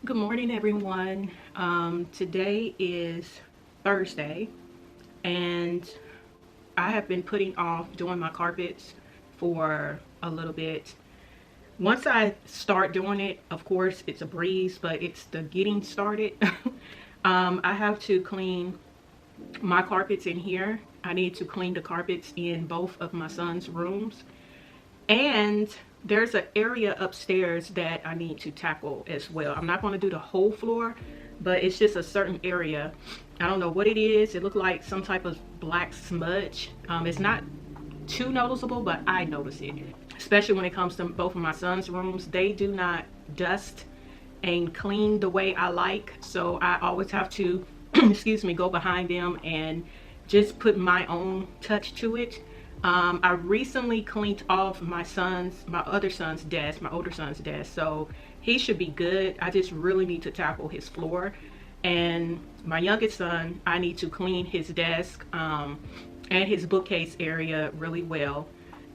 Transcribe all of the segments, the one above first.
Good morning, everyone. Today is Thursday, and I have been putting off doing my carpets for a little bit. Once I start doing it, of course, it's a breeze, but it's the getting started. I have to clean my carpets in here. I need to clean the carpets in both of my son's rooms. And there's an area upstairs that I need to tackle as well. I'm not going to do the whole floor, but it's just a certain area. I don't know what it is. It looked like some type of black smudge. It's not too noticeable, but I notice it, especially when it comes to both of my son's rooms. They do not dust and clean the way I like, so I always have to, excuse me, go behind them and just put my own touch to it. I recently cleaned off my other son's desk, my older son's desk, so he should be good. I just really need to tackle his floor. And my youngest son, I need to clean his desk and his bookcase area really well.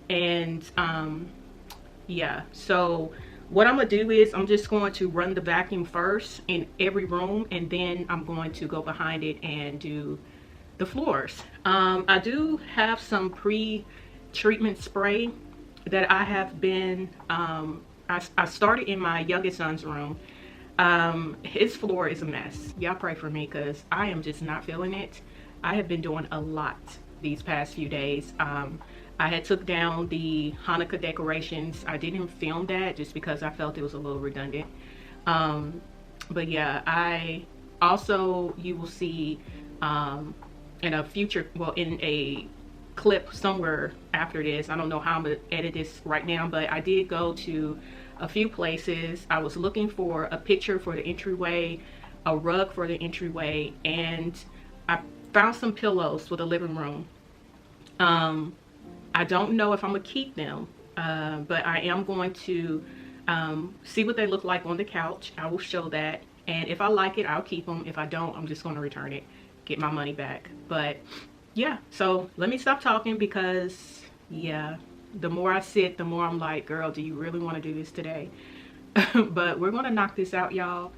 And yeah, so what I'm gonna do is I'm just going to run the vacuum first in every room, and then I'm going to go behind it and do the floors. I do have some pre-treatment spray that I have been, I started in my youngest son's room. His floor is a mess. Y'all pray for me because I am just not feeling it. I have been doing a lot these past few days. I had took down the Hanukkah decorations. I didn't film that just because I felt it was a little redundant. Um, but yeah, I also, you will see in a future, well, in a clip somewhere after this. I don't know how I'm gonna edit this right now, but I did go to a few places. I was looking for a picture for the entryway, a rug for the entryway, and I found some pillows for the living room. Um, I don't know if I'm gonna keep them, but I am going to see what they look like on the couch. I will show that, and if I like it, I'll keep them. If I don't, I'm just gonna return it, get my money back. But yeah, so let me stop talking because yeah, the more I sit, the more I'm like, girl, do you really want to do this today? But we're gonna knock this out, y'all.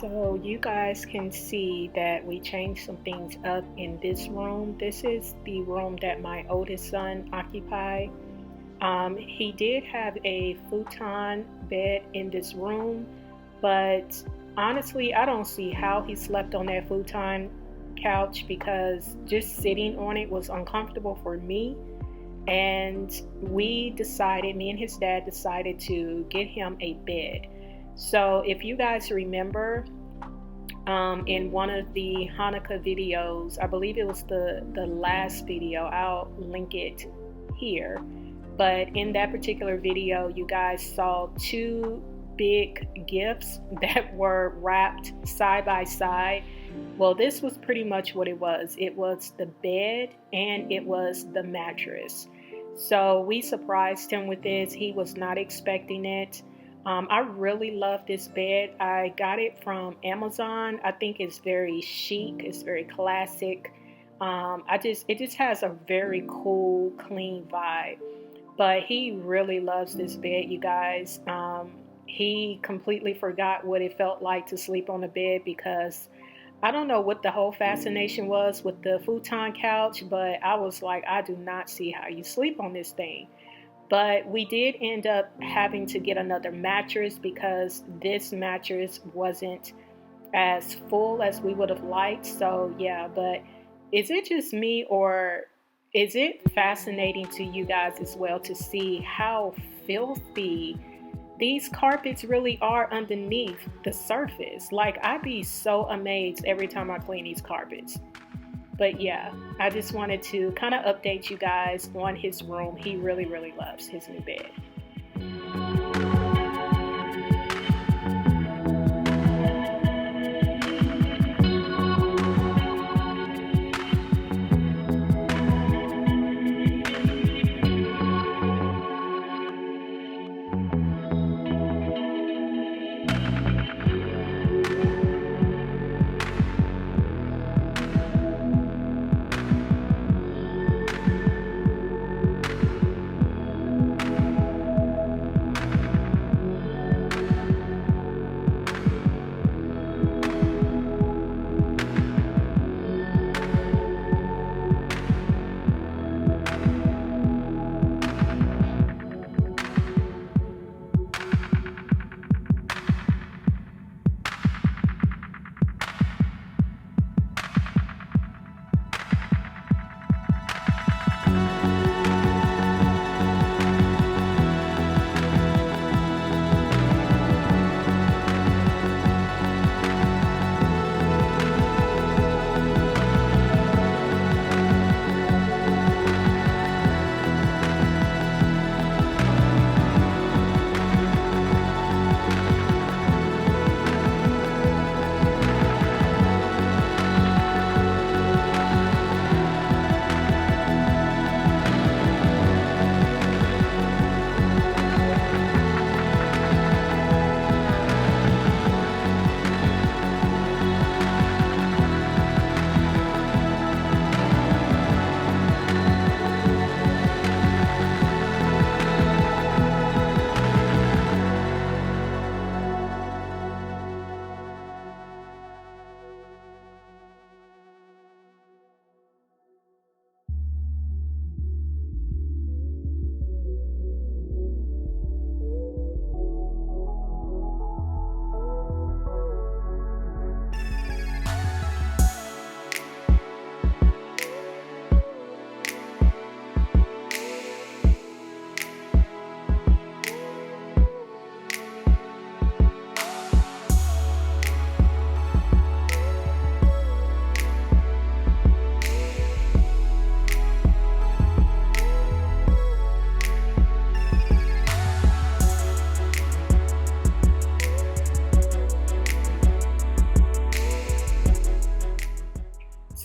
So you guys can see that we changed some things up in this room. This is the room that my oldest son occupied. He did have a futon bed in this room, but honestly, I don't see how he slept on that futon couch because just sitting on it was uncomfortable for me. And me and his dad decided to get him a bed. So if you guys remember, in one of the Hanukkah videos, I believe it was the last video, I'll link it here. But in that particular video, you guys saw two big gifts that were wrapped side by side. Well, this was pretty much what it was. It was the bed and it was the mattress. So we surprised him with this. He was not expecting it. I really love this bed. I got it from Amazon. I think it's very chic. It's very classic. It just has a very cool, clean vibe. But he really loves this bed, you guys. He completely forgot what it felt like to sleep on a bed because I don't know what the whole fascination was with the futon couch, but I was like, I do not see how you sleep on this thing. But we did end up having to get another mattress because this mattress wasn't as full as we would have liked. So yeah, but is it just me or is it fascinating to you guys as well to see how filthy these carpets really are underneath the surface? Like, I'd be so amazed every time I clean these carpets. But yeah, I just wanted to kind of update you guys on his room. He really, really loves his new bed.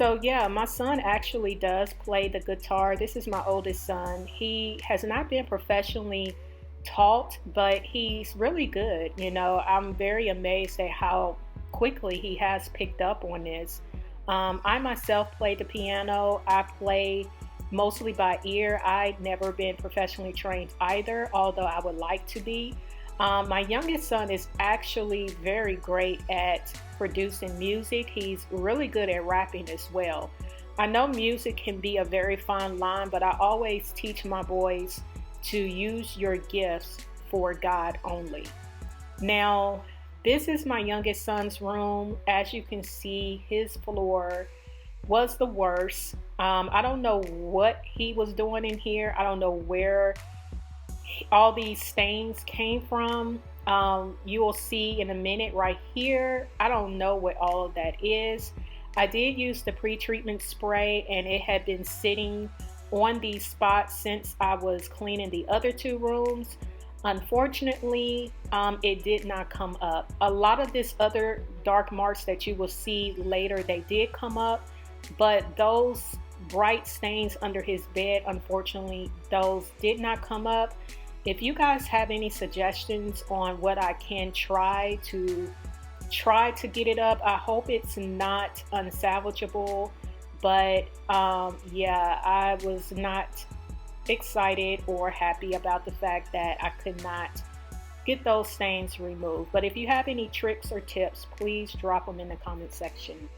So yeah, my son actually does play the guitar. This is my oldest son. He has not been professionally taught, but he's really good. You know, I'm very amazed at how quickly he has picked up on this. I myself play the piano. I play mostly by ear. I've never been professionally trained either, although I would like to be. My youngest son is actually very great at producing music. He's really good at rapping as well. I know music can be a very fine line, but I always teach my boys to use your gifts for God only. Now, this is my youngest son's room. As you can see, his floor was the worst. I don't know what he was doing in here. I don't know where all these stains came from. You will see in a minute right here. I don't know what all of that is. I did use the pre-treatment spray and it had been sitting on these spots since I was cleaning the other two rooms. Unfortunately, it did not come up. A lot of this other dark marks that you will see later, they did come up, but those bright stains under his bed, unfortunately, those did not come up. If you guys have any suggestions on what I can try to get it up, I hope it's not unsalvageable. But yeah, I was not excited or happy about the fact that I could not get those stains removed. But if you have any tricks or tips, please drop them in the comment section.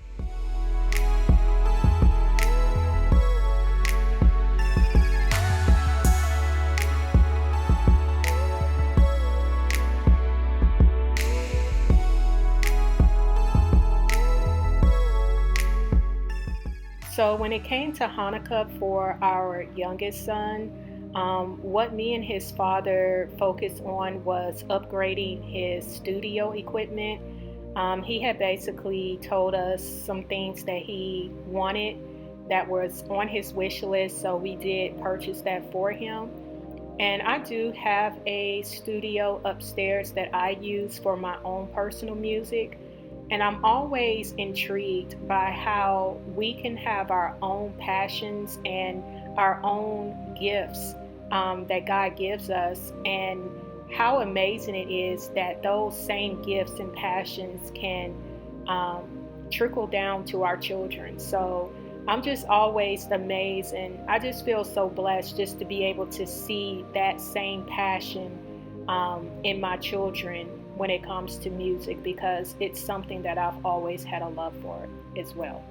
So when it came to Hanukkah for our youngest son, what me and his father focused on was upgrading his studio equipment. He had basically told us some things that he wanted that was on his wish list, so we did purchase that for him. And I do have a studio upstairs that I use for my own personal music. And I'm always intrigued by how we can have our own passions and our own gifts that God gives us, and how amazing it is that those same gifts and passions can trickle down to our children. So I'm just always amazed, and I just feel so blessed just to be able to see that same passion in my children when it comes to music, because it's something that I've always had a love for as well.